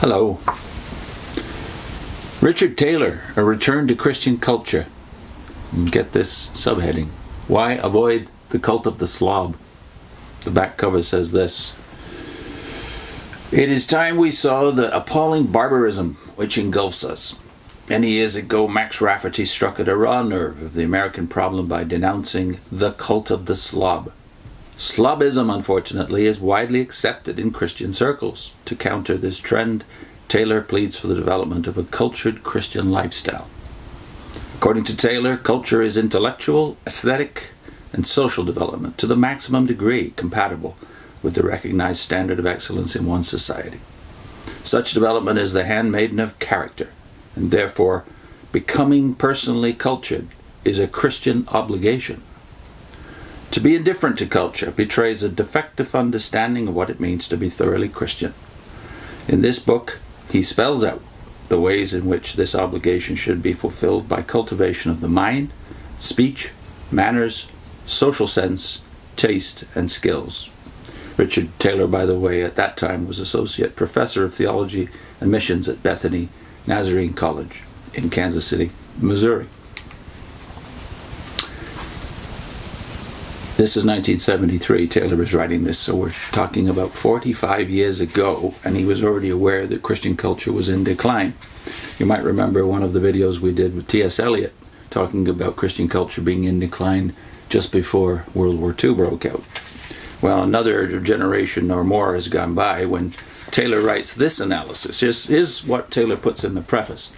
Hello. Richard Taylor, A Return to Christian Culture. And get this subheading: Why avoid the cult of the slob? The back cover says this: It is time we saw the appalling barbarism which engulfs us. Many years ago, Max Rafferty struck at a raw nerve of the American problem by denouncing the cult of the slob. Slobism, unfortunately, is widely accepted in Christian circles. To counter this trend, Taylor pleads for the development of a cultured Christian lifestyle. According to Taylor, culture is intellectual, aesthetic, and social development to the maximum degree compatible with the recognized standard of excellence in one's society. Such development is the handmaiden of character, and therefore becoming personally cultured is a Christian obligation. To be indifferent to culture betrays a defective understanding of what it means to be thoroughly Christian. In this book, he spells out the ways in which this obligation should be fulfilled by cultivation of the mind, speech, manners, social sense, taste, and skills. Richard Taylor, by the way, at that time was Associate Professor of Theology and Missions at Bethany Nazarene College in Kansas City, Missouri. This is 1973. Taylor is writing this, so we're talking about 45 years ago, and he was already aware that Christian culture was in decline. You might remember one of the videos we did with T.S. Eliot talking about Christian culture being in decline just before World War II broke out. Well, another generation or more has gone by when Taylor writes this analysis. Here's what Taylor puts in the preface.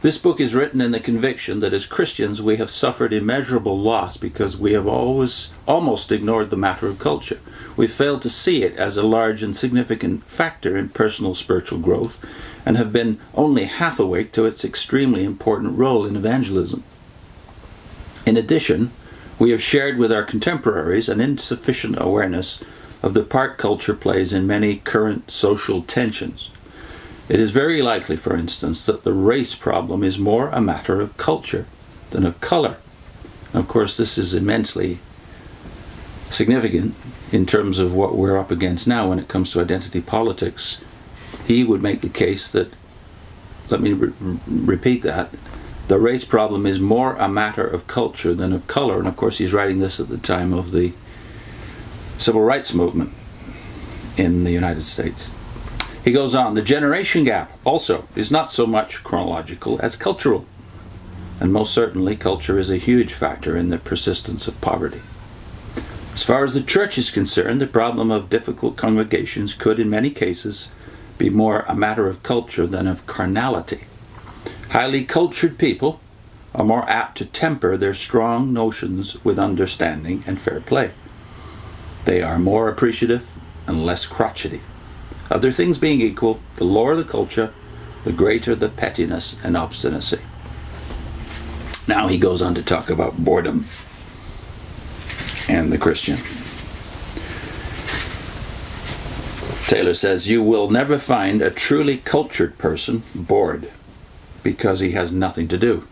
This book is written in the conviction that as Christians we have suffered immeasurable loss because we have almost ignored the matter of culture. We've failed to see it as a large and significant factor in personal spiritual growth and have been only half awake to its extremely important role in evangelism. In addition, we have shared with our contemporaries an insufficient awareness of the part culture plays in many current social tensions. It is very likely, for instance, that the race problem is more a matter of culture than of color. And of course, this is immensely significant in terms of what we're up against now when it comes to identity politics. He would make the case that, let me repeat that, the race problem is more a matter of culture than of color. And of course, he's writing this at the time of the civil rights movement in the United States. He goes on, the generation gap also is not so much chronological as cultural. And most certainly, culture is a huge factor in the persistence of poverty. As far as the church is concerned, the problem of difficult congregations could, in many cases, be more a matter of culture than of carnality. Highly cultured people are more apt to temper their strong notions with understanding and fair play. They are more appreciative and less crotchety. Other things being equal, the lower the culture, the greater the pettiness and obstinacy. Now he goes on to talk about boredom and the Christian. Taylor says, you will never find a truly cultured person bored because he has nothing to do.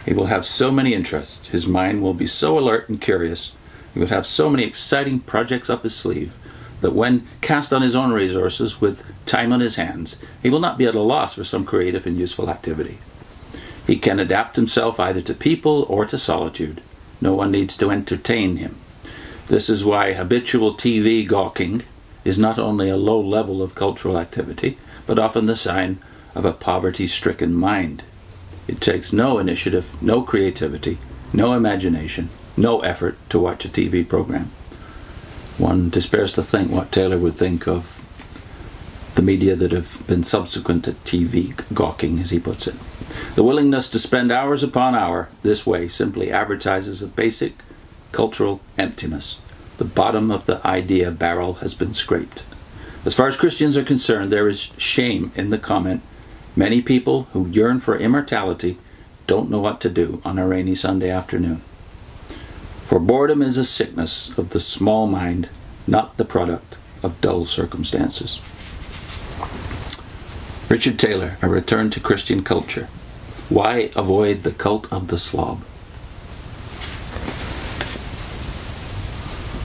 He will have so many interests. His mind will be so alert and curious. He will have so many exciting projects up his sleeve that when cast on his own resources with time on his hands, he will not be at a loss for some creative and useful activity. He can adapt himself either to people or to solitude. No one needs to entertain him. This is why habitual TV gawking is not only a low level of cultural activity, but often the sign of a poverty-stricken mind. It takes no initiative, no creativity, no imagination, no effort to watch a TV program. One despairs to think what Taylor would think of the media that have been subsequent to TV gawking, as he puts it. The willingness to spend hours upon hour this way simply advertises a basic cultural emptiness. The bottom of the idea barrel has been scraped. As far as Christians are concerned, there is shame in the comment, many people who yearn for immortality don't know what to do on a rainy Sunday afternoon. For boredom is a sickness of the small mind, not the product of dull circumstances. Richard Taylor, A Return to Christian Culture. Why avoid the cult of the slob?